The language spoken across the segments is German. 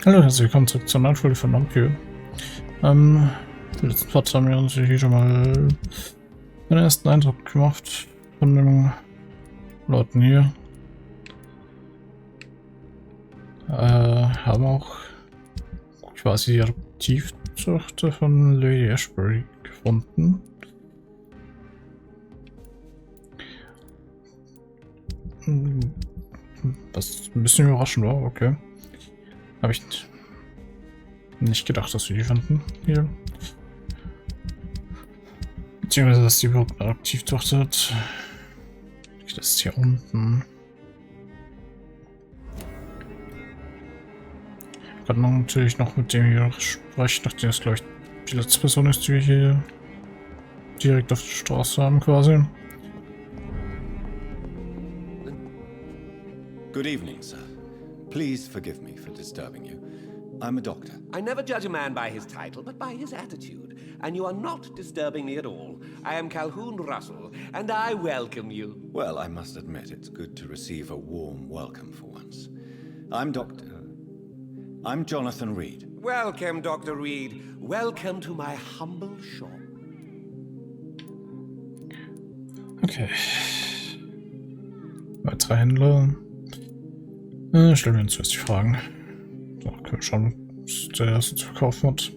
Hallo, herzlich willkommen zurück zur neuen Folge von Vampyr. Im letzten Part haben wir uns hier schon mal einen ersten Eindruck gemacht von den Leuten hier. Haben auch quasi die Adoptivtochter von Lady Ashbury gefunden. Was ein bisschen überraschend war, okay. Habe ich nicht gedacht, dass wir die fanden hier. Beziehungsweise, dass die überhaupt eine Adoptivtochter hat. Das ist hier unten. Ich kann natürlich noch mit dem hier sprechen, nachdem es, glaube ich, die letzte Person ist, die wir hier direkt auf der Straße haben, quasi. Good evening, sir. Please forgive me for disturbing you. I'm a doctor. I never judge a man by his title, but by his attitude. And you are not disturbing me at all. I am Calhoun Russell, and I welcome you. Well, I must admit it's good to receive a warm welcome for once. I'm Jonathan Reed. Welcome, Dr. Reed. Welcome to my humble shop. Okay. Weitere Händler. Stellen wir uns zuerst die Fragen. So, können wir schauen, was der erste zu verkaufen hat.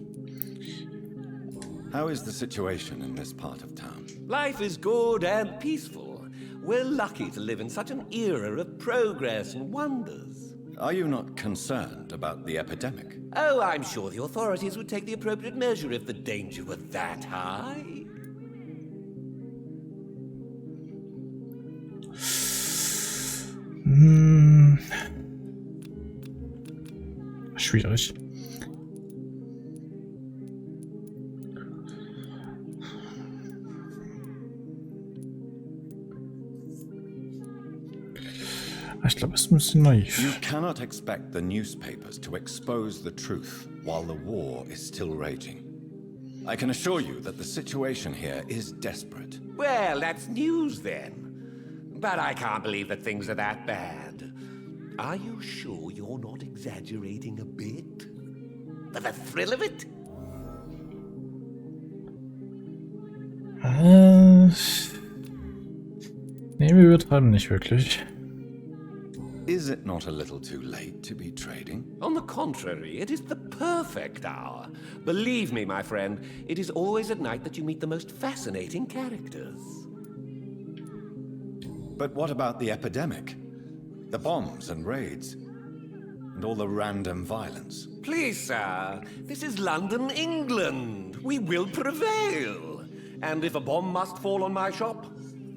How is the situation in this part of town? Life is good and peaceful. We're lucky to live in such an era of progress and wonders. Are you not concerned about the epidemic? Oh, I'm sure the authorities would take the appropriate measure if the danger were that high. Schwierig. Ich glaube, es ist ein bisschen naiv. You cannot expect the newspapers to expose the truth while the war is still raging. I can assure you that the situation here is desperate. Well, that's news then. But I can't believe that things are that bad. Are you sure you're not exaggerating a bit? For the thrill of it? Nee, wir übertreiben nicht wirklich. Is it not a little too late to be trading? On the contrary, it is the perfect hour. Believe me, my friend, it is always at night that you meet the most fascinating characters. But what about the epidemic? The bombs and raids? And all the random violence? Please, sir, this is London, England. We will prevail. And if a bomb must fall on my shop,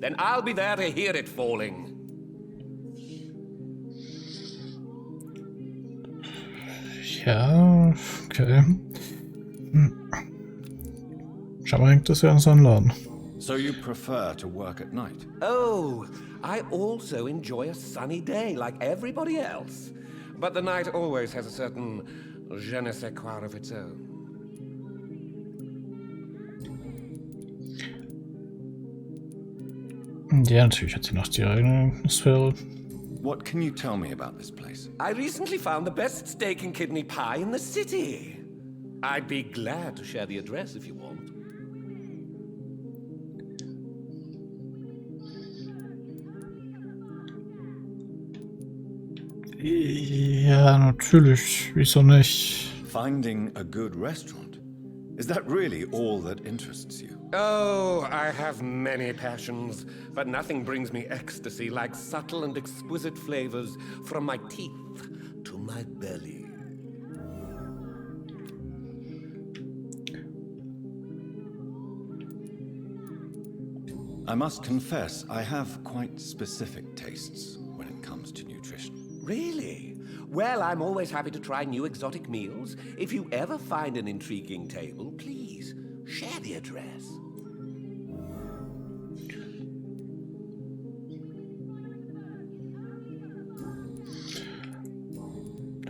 then I'll be there to hear it falling. Ja, okay. Scheinbar hängt das ja an seinem Laden. So you prefer to work at night? Oh, I also enjoy a sunny day like everybody else. But the night always has a certain je ne sais quoi of its own. Ja, natürlich hat die Nacht ihre eigene Atmosphäre. What can you tell me about this place? I recently found the best steak and kidney pie in the city. I'd be glad to share the address if you want. Ja, natürlich. Wieso nicht? Finding a good restaurant? Is that really all that interests you? Oh, I have many passions, but nothing brings me ecstasy like subtle and exquisite flavors from my teeth to my belly. I must confess, I have quite specific tastes when it comes to nutrition. Really? Well, I'm always happy to try new exotic meals. If you ever find an intriguing table, please share the address.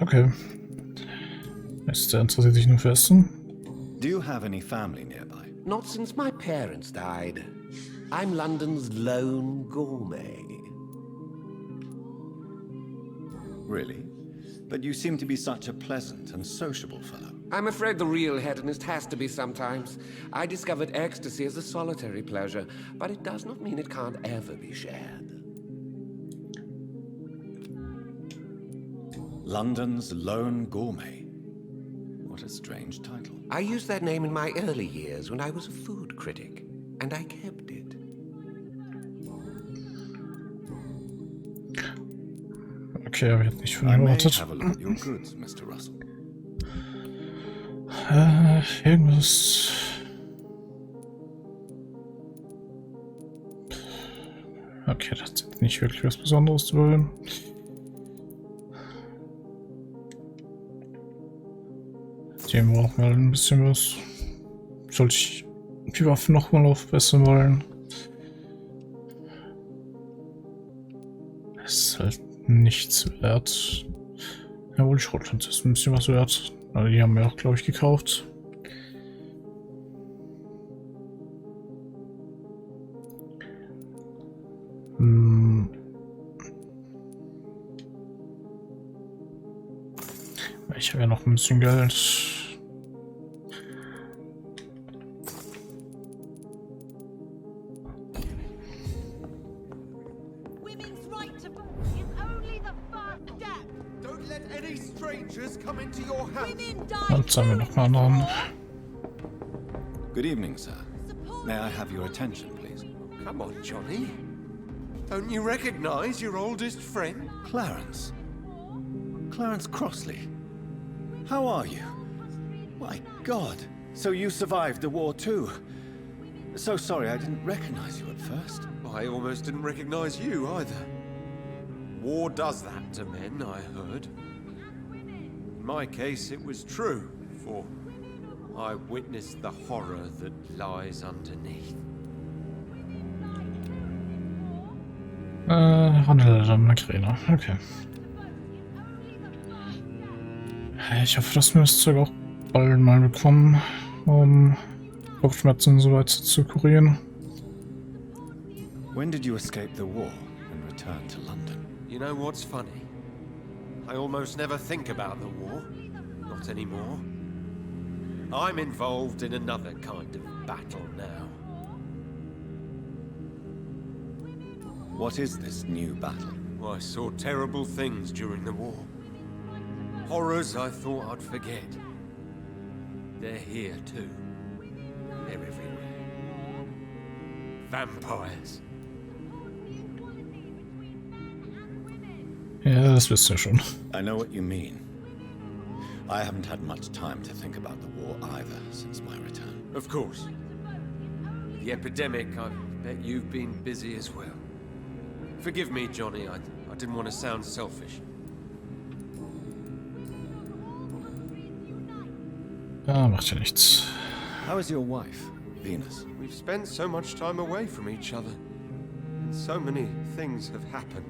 Okay. Ist der interessiert sich nur für Essen? Do you have any family nearby? Not since my parents died. I'm London's lone gourmet. Really? But you seem to be such a pleasant and sociable fellow. I'm afraid the real hedonist has to be sometimes. I discovered ecstasy as a solitary pleasure, but it does not mean it can't ever be shared. London's Lone Gourmet. What a strange title. I used that name in my early years when I was a food critic, and I kept it. Okay, aber jetzt nicht von I may erwartet. have a look at your goods, Mr. Russell. Irgendwas. Okay, das ist nicht wirklich was Besonderes zu wollen. Dem brauchen wir ein bisschen was. Sollte ich die Waffen nochmal aufbessern wollen? Das ist halt nichts wert. Jawohl, die Schrotflinte ist ein bisschen was wert. Also die haben wir auch, glaube ich, gekauft. Ich habe ja noch ein bisschen Geld. Dann zahlen wir noch mal anderen. Good evening, sir. May I have your attention, please? Come on, Johnny. Don't you recognize your oldest friend? Clarence. Clarence Crossley. How are you? My God. So you survived the war too. So sorry I didn't recognize you at first. I almost didn't recognize you either. War does that to men, I heard. In my case, it was true, for I witnessed the horror that lies underneath. Handel dann Migräne. Okay. Ich hoffe, dass wir das Zeug auch bald mal bekommen, um Kopfschmerzen und so weiter zu kurieren. When did you escape the war and return to London? You know what's funny? I almost never think about the war. Not anymore. I'm involved in another kind of battle now. What is this new battle? I saw terrible things during the war. Horrors I thought I'd forget. They're here too. They're everywhere. Vampires. Ja, das wisst ihr schon. I know what you mean. I haven't had much time to think about the war either since my return. Of course. The epidemic, I bet you've been busy as well. Forgive me, Johnny, I didn't want to sound selfish. Ah, macht ja nichts. How is your wife, Venus? We've spent so much time away from each other, and so many things have happened.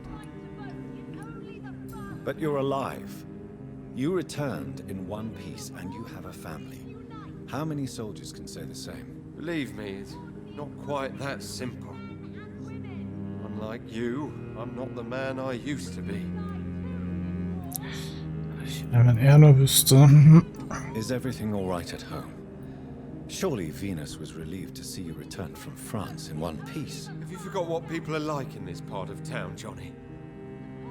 But you're alive. You returned in one piece and you have a family. How many soldiers can say the same? Believe me, it's not quite that simple. Unlike you, I'm not the man I used to be. Wenn er nur wüsste. Is everything all right at home? Surely Venus was relieved to see you return from France in one piece. Have you forgot what people are like in this part of town, Johnny?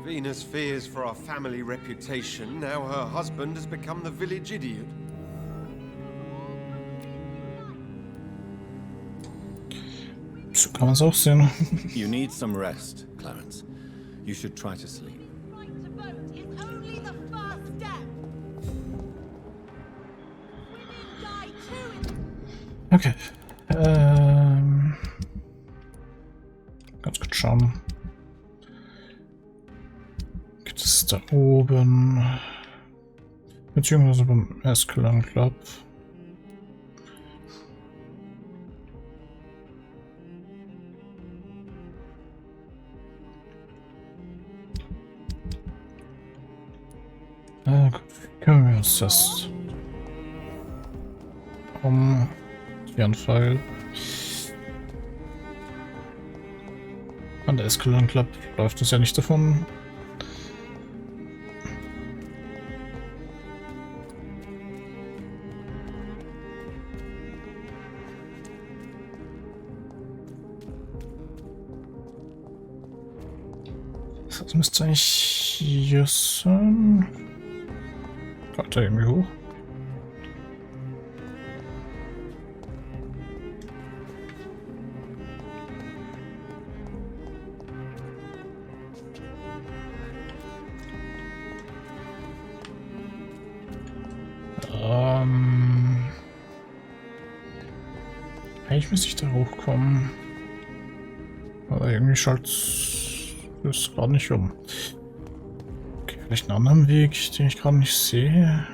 Venus fears for our family reputation. Now her husband has become the village idiot. So kann man es auch sehen. You need some rest, Clarence. You should try to sleep. Okay. Ganz kurz schauen. Gibt es da oben? Beziehungsweise beim Ascalon-Club. Gut, können wir uns das auf jeden Fall an der Ascalon-Club läuft uns ja nicht davon. Das müsste eigentlich hier sein. Kommt da irgendwie hoch? Eigentlich müsste ich da hochkommen. Aber irgendwie schaltet es gerade nicht um. Okay, vielleicht einen anderen Weg, den ich gerade nicht sehe.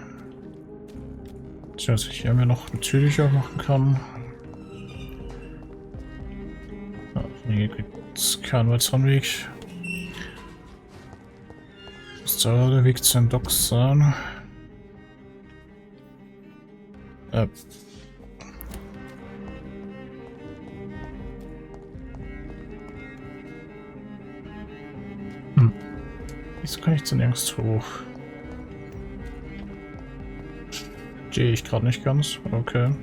Dass ich hier mir noch natürlicher machen kann. Ja, hier gibt es keinen weiteren Weg. Muss da der Weg zu den Docks sein. Wieso kann ich zu nirgends hoch? Gehe ich gerade nicht ganz. Okay.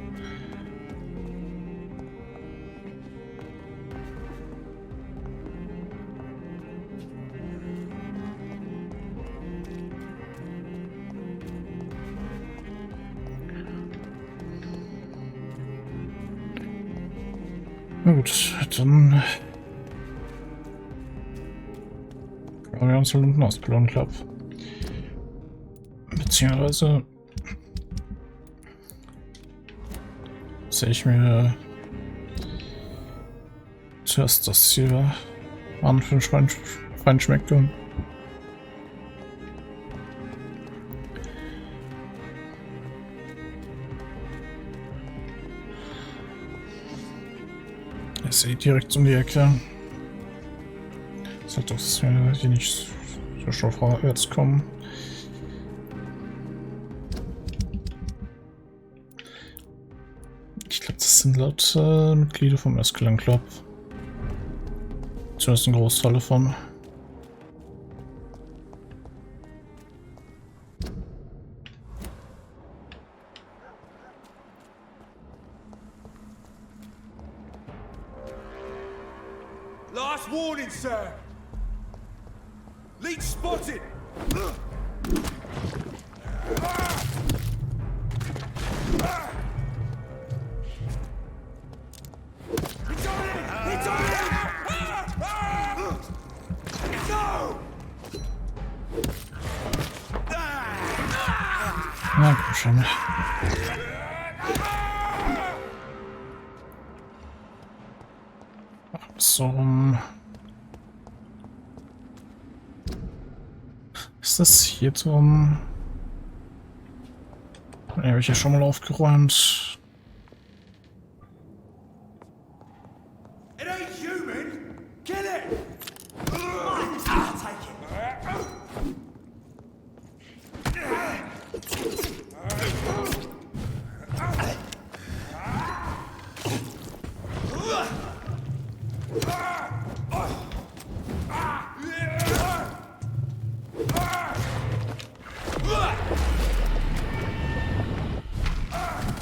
Na gut, dann schauen wir uns mal unten Ascalon-Club. Beziehungsweise sehe ich mir zuerst das hier an für den Feinschmecker. Ich sehe direkt um die Ecke. Das hat doch, dass wir hier nicht so schnell vorwärts kommen. Ich glaube, das sind laut Mitglieder vom Ascalon-Club. Zumindest ein Großteil davon. Last warning, sir! Lead spotted! It's on it! It's on it! No! Na komm schon. So. Ist das hier drum? Den habe ich ja schon mal aufgeräumt. It ain't human! Kill it!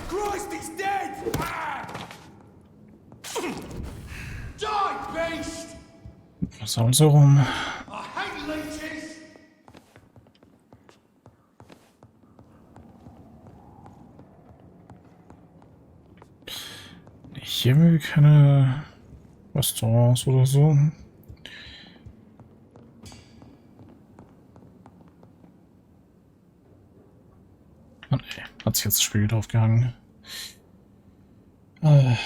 Christ, he's dead! Die, beast! Was soll so rum? I hate leeches! Hier will keine Restaurants oder so. Oh, nee, hat sich jetzt das Spiel draufgehangen. Ja.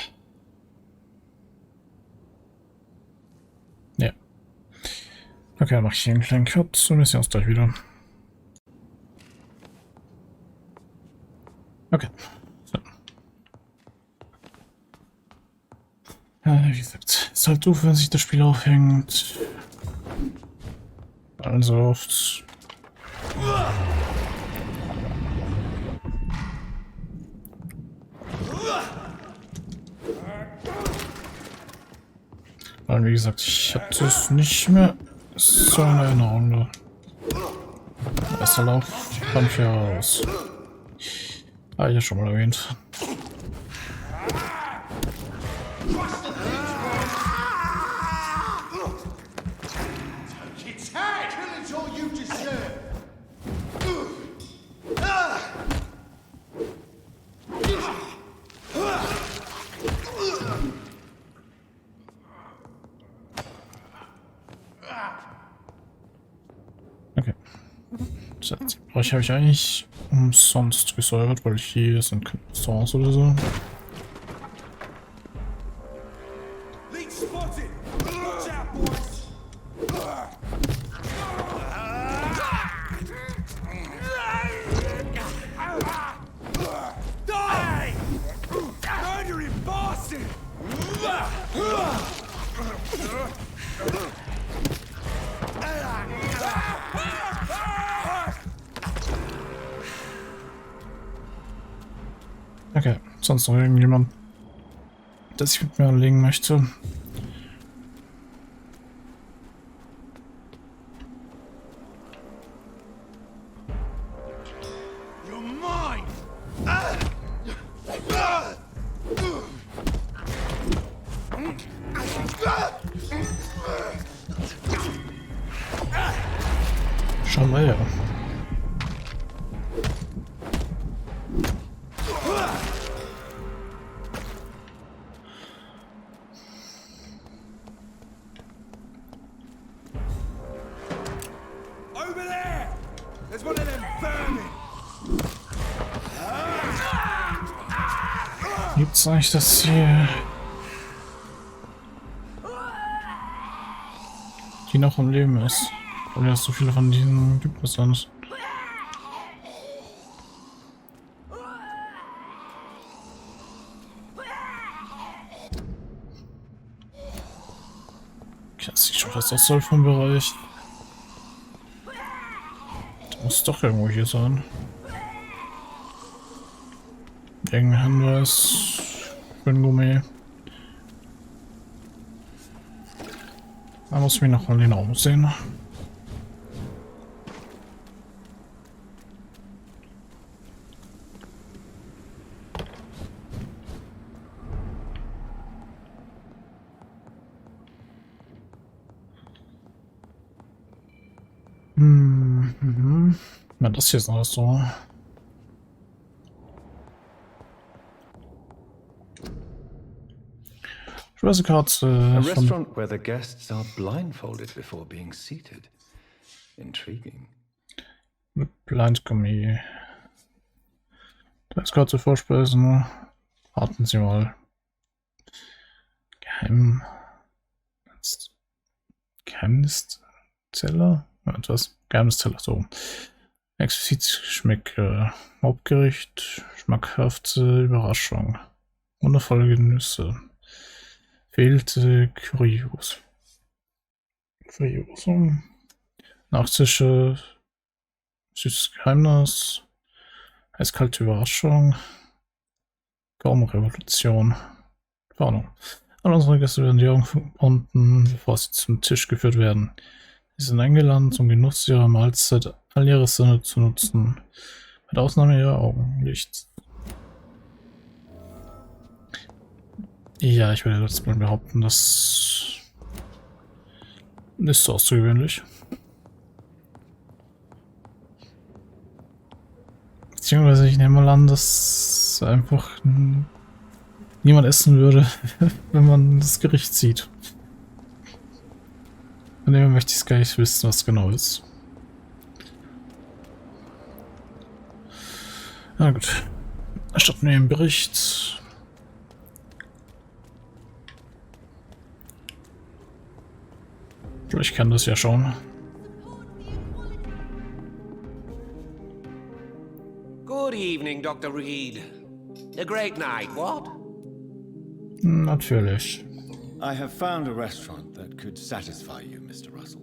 Okay, dann mache ich hier einen kleinen Cut und wir sehen uns gleich wieder. Okay. So. Wie gesagt, ist halt doof, wenn sich das Spiel aufhängt. Also oft. Weil, wie gesagt, ich hatte es nicht mehr so in Erinnerung. Da. Erster Lauf Vampyr aus. Ah, ja, schon mal erwähnt. It's hand! Das Bereich habe ich eigentlich umsonst gesäubert, weil hier sind keine Restaurants oder so. Leech spotted! Watch out, boys! Die! Murdering bastard! Okay, sonst noch irgendjemand, der sich mit mir anlegen möchte. You're mine! Schau mal her. Over there! There's one of them vermin! Gibt's eigentlich das hier? Die noch am Leben ist. Oder so viele von diesen gibt es sonst. Okay, das sieht schon fast aus soll vom Bereich. Da muss doch irgendwo hier sein. Irgendein Hinweis für ein Gourmet. Da muss ich mich noch mal den Raum sehen. Na, das hier ist alles so. Speisekarte A von restaurant where the guests are blindfolded before being seated. Intriguing. Blind Gummi. Da ist gerade zur Vorspeisen. Warten Sie mal. Geheimnisteller? Etwas. Geheimnisteller, so. Explizit Geschmäcke. Hauptgericht. Schmackhafte Überraschung. Wundervolle Genüsse. Fehlte Kurios. Nachtische. Süßes Geheimnis. Eiskalte Überraschung. Gaumenrevolution. Warnung. Alle unsere Gäste werden die Augen verbunden, bevor sie zum Tisch geführt werden. Sie sind eingeladen, zum Genuss ihrer Mahlzeit all ihre Sinne zu nutzen. Mit Ausnahme ihrer Augenlicht. Ja, ich würde jetzt mal behaupten, das ist so außergewöhnlich. Beziehungsweise ich nehme mal an, dass einfach niemand essen würde, wenn man das Gericht sieht. Von dem möchte ich es gar nicht wissen, was genau ist. Na gut. Erstatten wir den Bericht. Ich kann das ja schon. Good evening, Dr. Reed. A great night, what? Natürlich. I have found a restaurant that could satisfy you, Mr. Russell.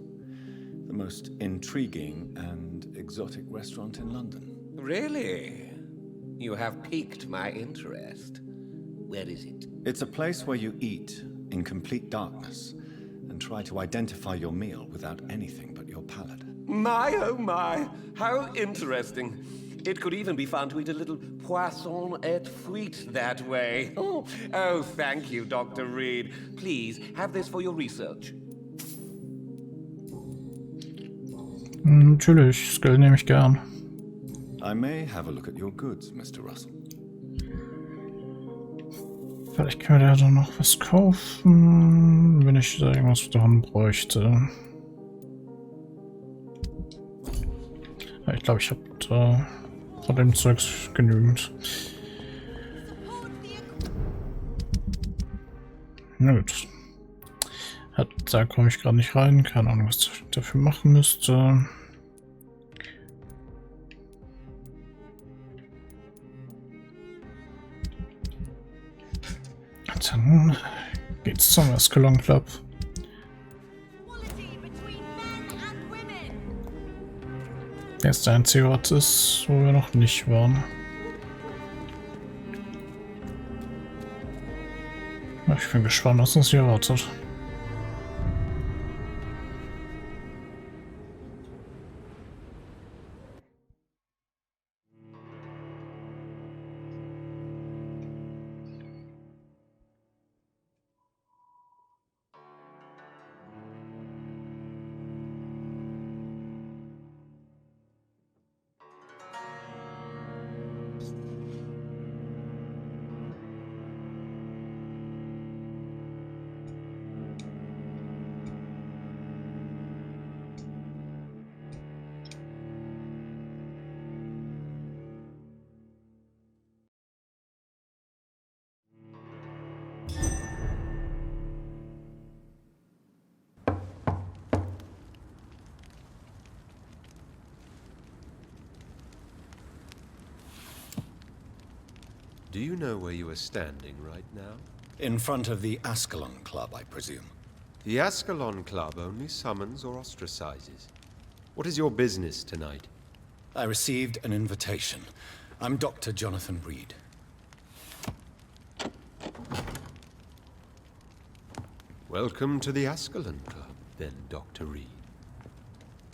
The most intriguing and exotic restaurant in London. Really? You have piqued my interest. Where is it? It's a place where you eat in complete darkness and try to identify your meal without anything but your palate. My, oh my, how interesting. It could even be fun to eat a little poisson et frites that way. Oh, thank you, Dr. Reed. Please, have this for your research. Natürlich, das Geld nehme ich gern. I may have a look at your goods, Mr. Russell. Vielleicht können wir da noch was kaufen, wenn ich da irgendwas dran bräuchte. Ja, ich glaube, ich habe da von dem Zeugs genügend. Na gut. Da komme ich gerade nicht rein. Keine Ahnung, was ich dafür machen müsste. Dann geht's zum Ascalon-Club. Der ist der einzige Ort ist, wo wir noch nicht waren. Ich bin gespannt, was uns hier erwartet. Do you know where you are standing right now? In front of the Ascalon-Club, I presume. The Ascalon-Club only summons or ostracizes. What is your business tonight? I received an invitation. I'm Dr. Jonathan Reed. Welcome to the Ascalon-Club, then, Dr. Reed.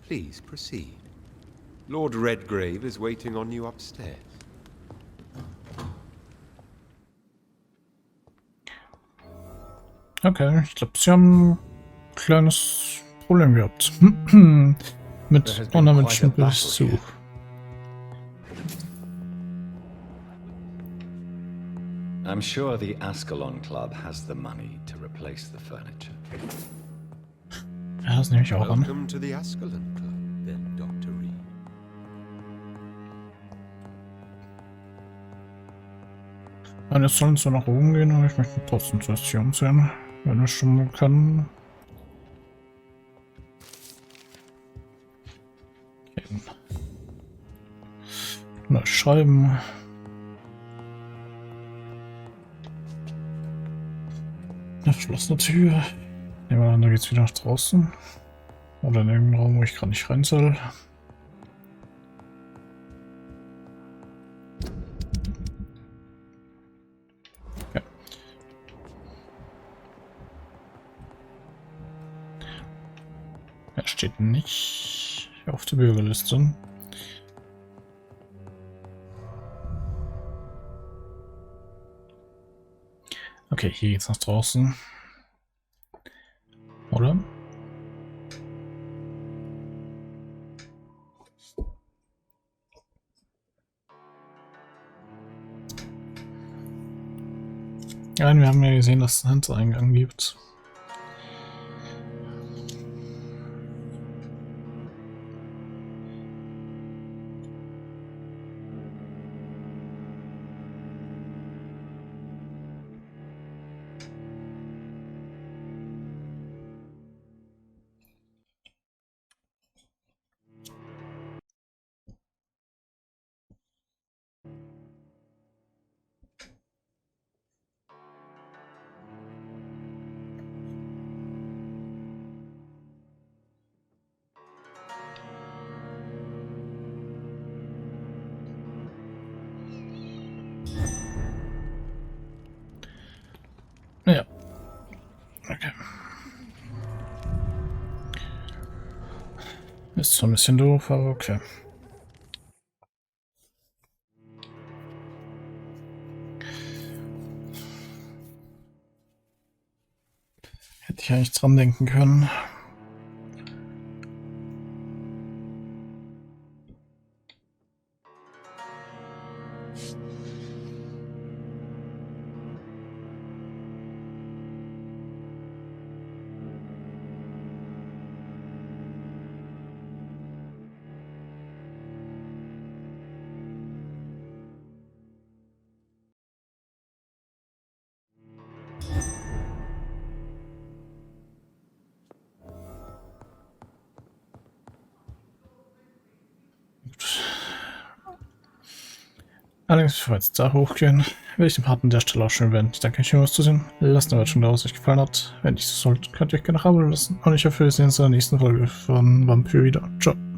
Please proceed. Lord Redgrave is waiting on you upstairs. Okay, ich glaube, sie haben ein kleines Problem gehabt. Mit unerwünschten Besuch. I'm sure the Ascalon-Club has the money to replace the furniture. Ja, das nehme ich auch an. Welcome to the Ascalon-Club, then, Dr. Reed. Und jetzt sollen sie nach oben gehen, aber ich möchte trotzdem zuerst hier umsehen, wenn wir schon mal können. Okay. Mal schreiben. Eine verschlossene Tür. Nehmen wir an, da geht's wieder nach draußen. Oder in irgendeinen Raum, wo ich gerade nicht rein soll. Ja. Er steht nicht auf der Bürgerliste. Okay, hier geht's nach draußen. Oder? Ja, wir haben ja gesehen, dass es einen Hintereingang gibt. Ja. Okay. Ist zwar ein bisschen doof, aber okay. Hätte ich eigentlich dran denken können. Allerdings, bevor wir jetzt da hochgehen, will ich den Part an der Stelle auch schon beenden. Ich danke euch fürs Zusehen. Lasst eine Bewertung da, was euch gefallen hat. Wenn nicht so sollte, könnt ihr euch gerne ein Abo lassen. Und ich hoffe, wir sehen uns in der nächsten Folge von Vampyr wieder. Ciao.